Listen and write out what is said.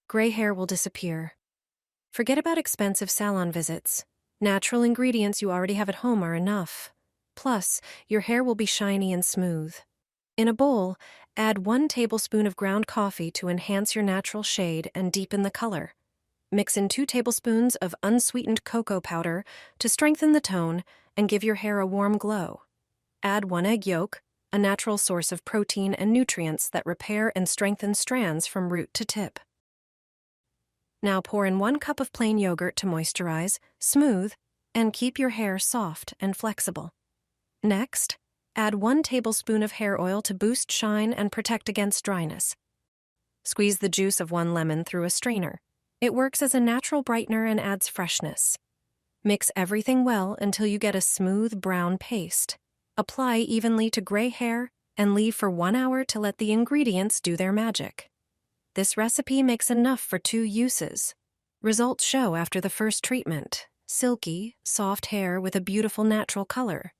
gray hair will disappear. Forget about expensive salon visits. Natural ingredients you already have at home are enough. Plus, your hair will be shiny and smooth. In a bowl, add 1 tablespoon of ground coffee to enhance your natural shade and deepen the color. Mix in 2 tablespoons of unsweetened cocoa powder to strengthen the tone and give your hair a warm glow. Add 1 egg yolk, a natural source of protein and nutrients that repair and strengthen strands from root to tip. Now pour in 1 cup of plain yogurt to moisturize, smooth, and keep your hair soft and flexible. Next, add 1 tablespoon of hair oil to boost shine and protect against dryness. Squeeze the juice of 1 lemon through a strainer. It works as a natural brightener and adds freshness. Mix everything well until you get a smooth brown paste. Apply evenly to gray hair and leave for 1 hour to let the ingredients do their magic. This recipe makes enough for 2 uses. Results show after the first treatment: silky, soft hair with a beautiful natural color.